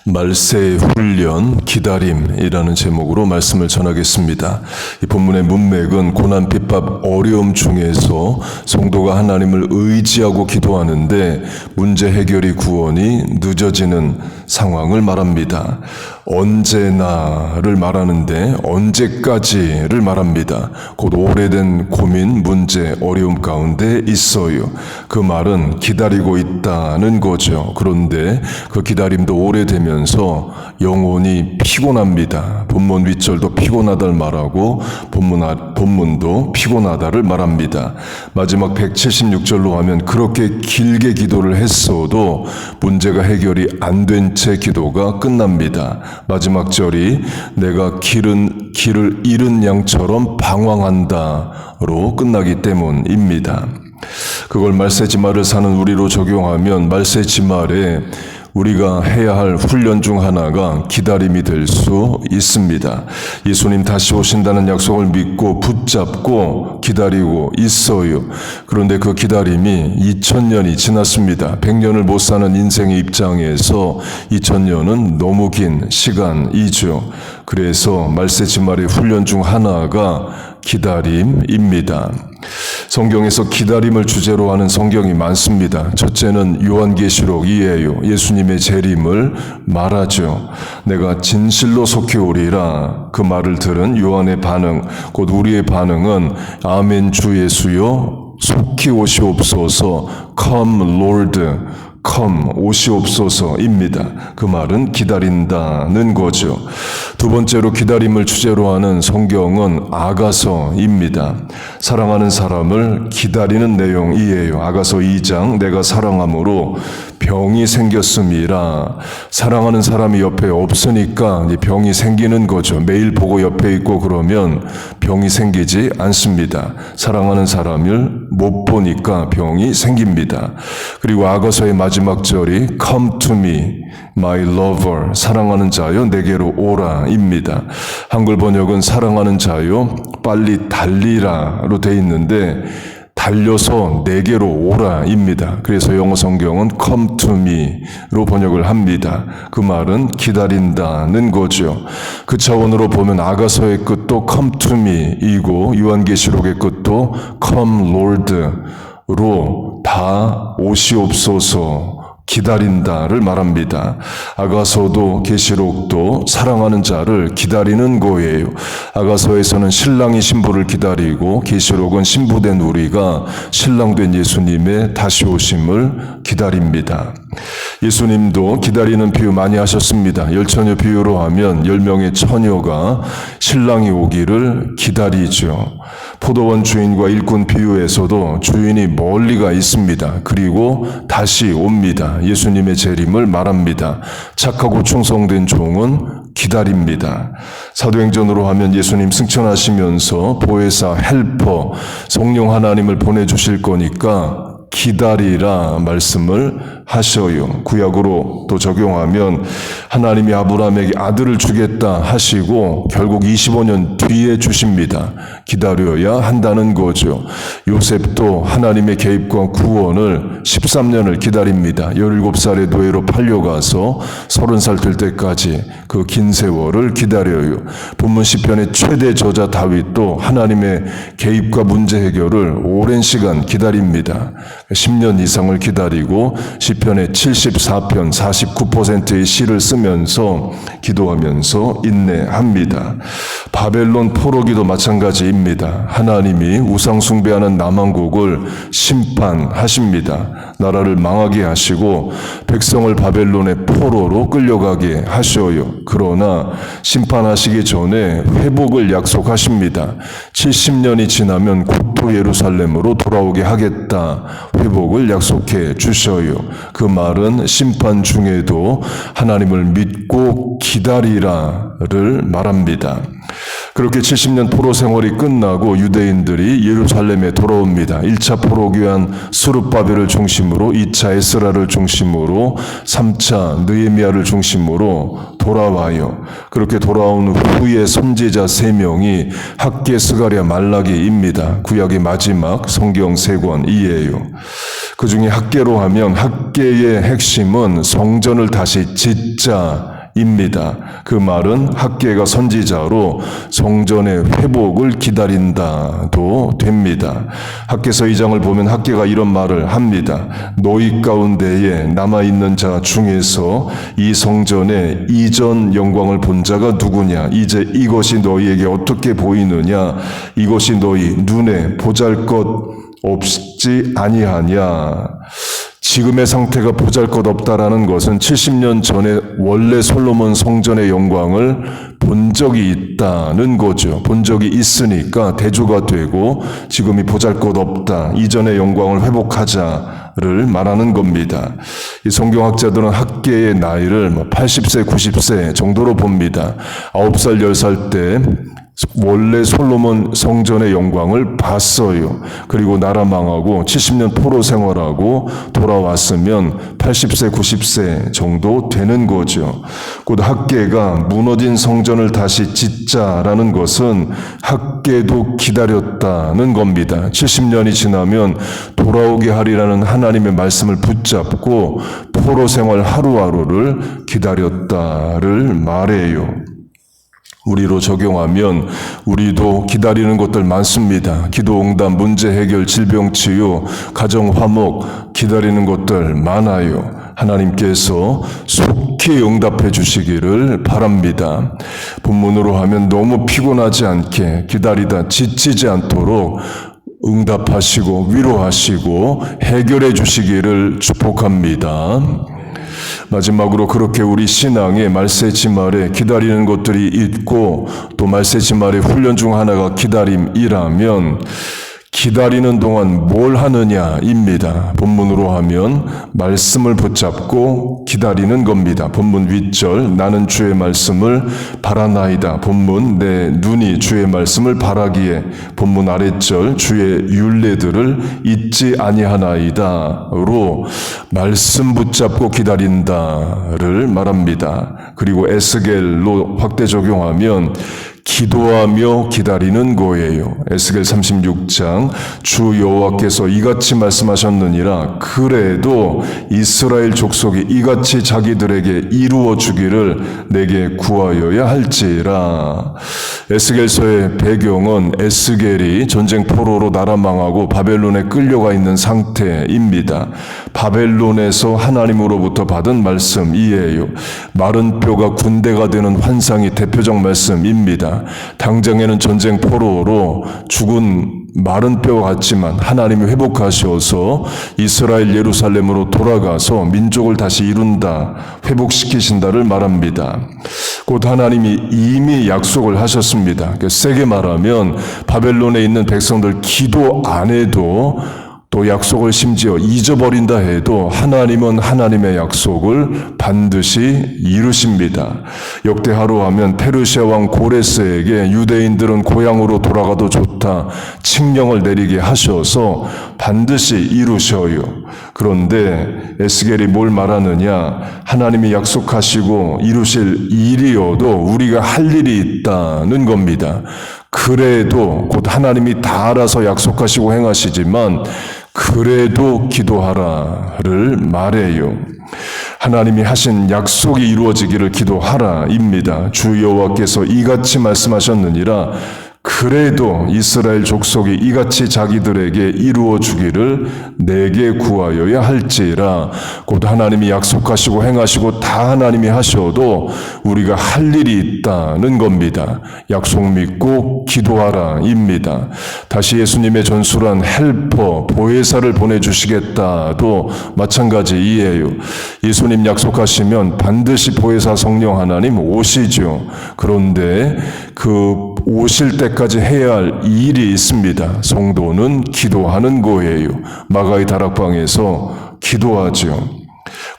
말세의 훈련, 기다림이라는 제목으로 말씀을 전하겠습니다. 이 본문의 문맥은 고난, 핍박, 어려움 중에서 성도가 하나님을 의지하고 기도하는데 문제 해결이 구원이 늦어지는 상황을 말합니다. 언제나를 말하는데 언제까지를 말합니다. 곧 오래된 고민, 문제, 어려움 가운데 있어요. 그 말은 기다리고 있다는 거죠. 그런데 그 기다림도 오래되면서 영혼이 피곤합니다. 본문 윗절도 피곤하다를 말하고 본문도 피곤하다를 말합니다. 마지막 176절로 하면 그렇게 길게 기도를 했어도 문제가 해결이 안 된 채 기도가 끝납니다. 마지막 절이 내가 길을 잃은 양처럼 방황한다로 끝나기 때문입니다. 그걸 말세지말을 사는 우리로 적용하면 말세지말에 우리가 해야 할 훈련 중 하나가 기다림이 될 수 있습니다. 예수님 다시 오신다는 약속을 믿고 붙잡고 기다리고 있어요. 그런데 그 기다림이 2000년이 지났습니다. 100년을 못 사는 인생의 입장에서 2000년은 너무 긴 시간이죠. 그래서 말세지말의 훈련 중 하나가 기다림입니다. 성경에서 기다림을 주제로 하는 성경이 많습니다. 첫째는 요한계시록이에요. 예수님의 재림을 말하죠. 내가 진실로 속히 오리라. 그 말을 들은 요한의 반응, 곧 우리의 반응은 아멘 주 예수여 속히 오시옵소서 come Lord come 오시옵소서입니다. 그 말은 기다린다는 거죠. 두 번째로 기다림을 주제로 하는 성경은 아가서입니다. 사랑하는 사람을 기다리는 내용이에요. 아가서 2장 내가 사랑함으로 병이 생겼음이라. 사랑하는 사람이 옆에 없으니까 병이 생기는 거죠. 매일 보고 옆에 있고 그러면 병이 생기지 않습니다. 사랑하는 사람을 못 보니까 병이 생깁니다. 그리고 아가서의 마지막 절이 Come to me, my lover. 사랑하는 자여 내게로 오라입니다. 한글 번역은 사랑하는 자여 빨리 달리라로 돼 있는데 달려서 내게로 오라입니다. 그래서 영어 성경은 come to me로 번역을 합니다. 그 말은 기다린다는 거죠. 그 차원으로 보면 아가서의 끝도 come to me이고 요한계시록의 끝도 come Lord로 다 오시옵소서 기다린다를 말합니다. 아가서도 계시록도 사랑하는 자를 기다리는 거예요. 아가서에서는 신랑이 신부를 기다리고 계시록은 신부된 우리가 신랑된 예수님의 다시 오심을 기다립니다. 예수님도 기다리는 비유 많이 하셨습니다. 열처녀 비유로 하면 10명의 처녀가 신랑이 오기를 기다리죠. 포도원 주인과 일꾼 비유에서도 주인이 멀리가 있습니다. 그리고 다시 옵니다. 예수님의 재림을 말합니다. 착하고 충성된 종은 기다립니다. 사도행전으로 하면 예수님 승천하시면서 보혜사, 헬퍼, 성령 하나님을 보내주실 거니까 기다리라 말씀을 하셔요. 구약으로 또 적용하면 하나님이 아브라함에게 아들을 주겠다 하시고 결국 25년 뒤에 주십니다. 기다려야 한다는 거죠. 요셉도 하나님의 개입과 구원을 13년을 기다립니다. 17살의 노예로 팔려가서 30살 될 때까지 그 긴 세월을 기다려요. 본문 시편의 최대 저자 다윗도 하나님의 개입과 문제 해결을 오랜 시간 기다립니다. 10년 이상을 기다리고 시편의 74편 49%의 시를 쓰면서 기도하면서 인내합니다. 바벨론 포로기도 마찬가지입니다. 하나님이 우상 숭배하는 남왕국을 심판하십니다. 나라를 망하게 하시고 백성을 바벨론의 포로로 끌려가게 하셔요. 그러나 심판하시기 전에 회복을 약속하십니다. 70년이 지나면 국토 예루살렘으로 돌아오게 하겠다. 회복을 약속해 주셔요. 그 말은 심판 중에도 하나님을 믿고 기다리라를 말합니다. 그렇게 70년 포로 생활이 끝나고 유대인들이 예루살렘에 돌아옵니다. 1차 포로 귀환 스룹바벨을 중심으로 2차 에스라를 중심으로 3차 느헤미야를 중심으로 돌아와요. 그렇게 돌아온 후에 선지자 3명이 학개, 스가랴, 말라기입니다. 구약의 마지막 성경 3권이에요. 그 중에 학개로 하면 학개의 핵심은 성전을 다시 짓자 입니다. 그 말은 학개가 선지자로 성전의 회복을 기다린다도 됩니다. 학개서 2장을 보면 학개가 이런 말을 합니다. 너희 가운데에 남아있는 자 중에서 이 성전의 이전 영광을 본 자가 누구냐? 이제 이것이 너희에게 어떻게 보이느냐? 이것이 너희 눈에 보잘것 없지 아니하냐? 지금의 상태가 보잘것없다라는 것은 70년 전에 원래 솔로몬 성전의 영광을 본 적이 있다는 거죠. 본 적이 있으니까 대조가 되고 지금이 보잘것없다. 이전의 영광을 회복하자를 말하는 겁니다. 이 성경학자들은 학개의 나이를 80세, 90세 정도로 봅니다. 9살, 10살 때 원래 솔로몬 성전의 영광을 봤어요. 그리고 나라 망하고 70년 포로 생활하고 돌아왔으면 80세, 90세 정도 되는 거죠. 곧 학개가 무너진 성전을 다시 짓자라는 것은 학개도 기다렸다는 겁니다. 70년이 지나면 돌아오게 하리라는 하나님의 말씀을 붙잡고 포로 생활 하루하루를 기다렸다를 말해요. 우리로 적용하면 우리도 기다리는 것들 많습니다. 기도 응답, 문제 해결, 질병 치유, 가정 화목 기다리는 것들 많아요. 하나님께서 속히 응답해 주시기를 바랍니다. 본문으로 하면 너무 피곤하지 않게 기다리다 지치지 않도록 응답하시고 위로하시고 해결해 주시기를 축복합니다. 마지막으로 그렇게 우리 신앙의 말세지말에 기다리는 것들이 있고 또 말세지말의 훈련 중 하나가 기다림이라면 기다리는 동안 뭘 하느냐입니다. 본문으로 하면 말씀을 붙잡고 기다리는 겁니다. 본문 윗절 나는 주의 말씀을 바라나이다. 본문 내 눈이 주의 말씀을 바라기에 본문 아랫절 주의 율례들을 잊지 아니하나이다로 말씀 붙잡고 기다린다를 말합니다. 그리고 에스겔로 확대 적용하면 기도하며 기다리는 거예요. 에스겔 36장 주 여호와께서 이같이 말씀하셨느니라 그래도 이스라엘 족속이 이같이 자기들에게 이루어 주기를 내게 구하여야 할지라. 에스겔서의 배경은 에스겔이 전쟁 포로로 나라 망하고 바벨론에 끌려가 있는 상태입니다. 바벨론에서 하나님으로부터 받은 말씀이에요. 마른 뼈가 군대가 되는 환상이 대표적 말씀입니다. 당장에는 전쟁 포로로 죽은 마른 뼈 같지만 하나님이 회복하셔서 이스라엘 예루살렘으로 돌아가서 민족을 다시 이룬다, 회복시키신다를 말합니다. 곧 하나님이 이미 약속을 하셨습니다. 세게 말하면 바벨론에 있는 백성들 기도 안 해도 또 약속을 심지어 잊어버린다 해도 하나님은 하나님의 약속을 반드시 이루십니다. 역대하로 하면 페르시아 왕 고레스에게 유대인들은 고향으로 돌아가도 좋다 칙령을 내리게 하셔서 반드시 이루셔요. 그런데 에스겔이 뭘 말하느냐? 하나님이 약속하시고 이루실 일이어도 우리가 할 일이 있다는 겁니다. 그래도 곧 하나님이 다 알아서 약속하시고 행하시지만 그래도 기도하라를 말해요. 하나님이 하신 약속이 이루어지기를 기도하라입니다. 주 여호와께서 이같이 말씀하셨느니라 그래도 이스라엘 족속이 이같이 자기들에게 이루어 주기를 내게 구하여야 할지라. 곧 하나님이 약속하시고 행하시고 다 하나님이 하셔도 우리가 할 일이 있다는 겁니다. 약속 믿고 기도하라입니다. 다시 예수님의 전술한 헬퍼, 보혜사를 보내주시겠다도 마찬가지이에요. 예수님 약속하시면 반드시 보혜사 성령 하나님 오시죠. 그런데 그 오실 때까지 해야 할 일이 있습니다. 성도는 기도하는 거예요. 마가의 다락방에서 기도하죠.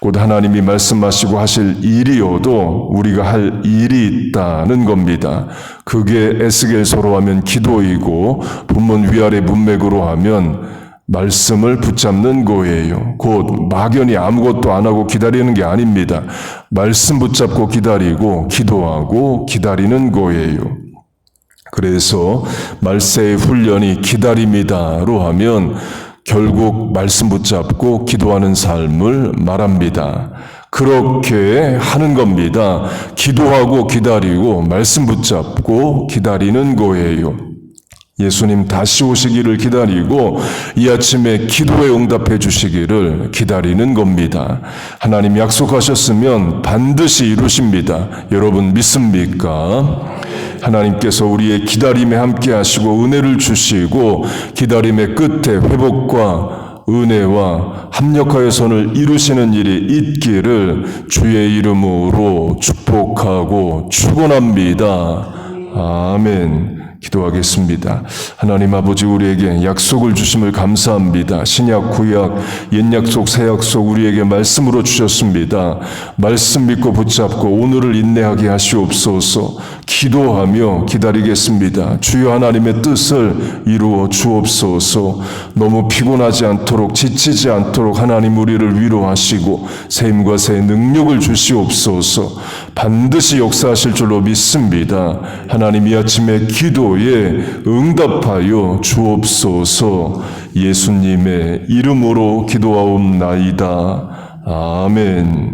곧 하나님이 말씀하시고 하실 일이어도 우리가 할 일이 있다는 겁니다. 그게 에스겔서로 하면 기도이고 본문 위아래 문맥으로 하면 말씀을 붙잡는 거예요. 곧 막연히 아무것도 안 하고 기다리는 게 아닙니다. 말씀 붙잡고 기다리고 기도하고 기다리는 거예요. 그래서 말세의 훈련이 기다림이다로 하면 결국 말씀 붙잡고 기도하는 삶을 말합니다. 그렇게 하는 겁니다. 기도하고 기다리고 말씀 붙잡고 기다리는 거예요. 예수님 다시 오시기를 기다리고 이 아침에 기도에 응답해 주시기를 기다리는 겁니다. 하나님 약속하셨으면 반드시 이루십니다. 여러분 믿습니까? 하나님께서 우리의 기다림에 함께 하시고 은혜를 주시고 기다림의 끝에 회복과 은혜와 합력하여 선을 이루시는 일이 있기를 주의 이름으로 축복하고 축원합니다. 아멘. 기도하겠습니다. 하나님 아버지, 우리에게 약속을 주심을 감사합니다. 신약, 구약, 옛약속, 새약속 우리에게 말씀으로 주셨습니다. 말씀 믿고 붙잡고 오늘을 인내하게 하시옵소서. 기도하며 기다리겠습니다. 주여 하나님의 뜻을 이루어 주옵소서. 너무 피곤하지 않도록, 지치지 않도록 하나님 우리를 위로하시고 새 힘과 새 능력을 주시옵소서. 반드시 역사하실 줄로 믿습니다. 하나님 이 아침에 기도에 응답하여 주옵소서. 예수님의 이름으로 기도하옵나이다. 아멘.